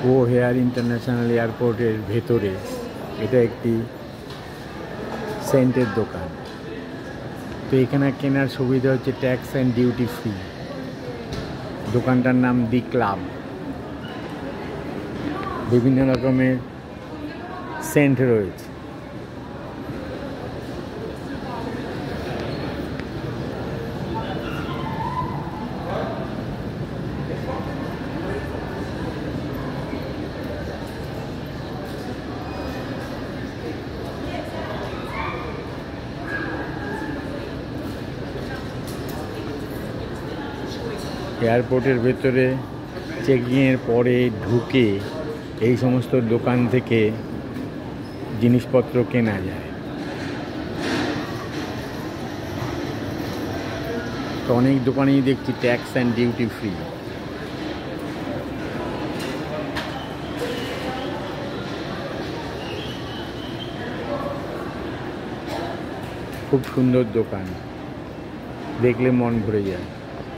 ওহার international এয়ারপোর্টের ভেতরে এটা একটি সেন্টের দোকান। তো এখানে কেনার সুবিধা হচ্ছে ট্যাক্স অ্যান্ড ডিউটি ফ্রি। দোকানটার নাম দি ক্লাব। বিভিন্ন রকমের সেন্ট রয়েছে। এয়ারপোর্টের ভেতরে চেকিংয়ের পরে ঢুকে এই সমস্ত দোকান থেকে জিনিসপত্র কেনা যায়। তো অনেক দোকানেই দেখছি ট্যাক্স অ্যান্ড ডিউটি ফ্রি। খুব সুন্দর দোকান, দেখলে মন ভরে যায়।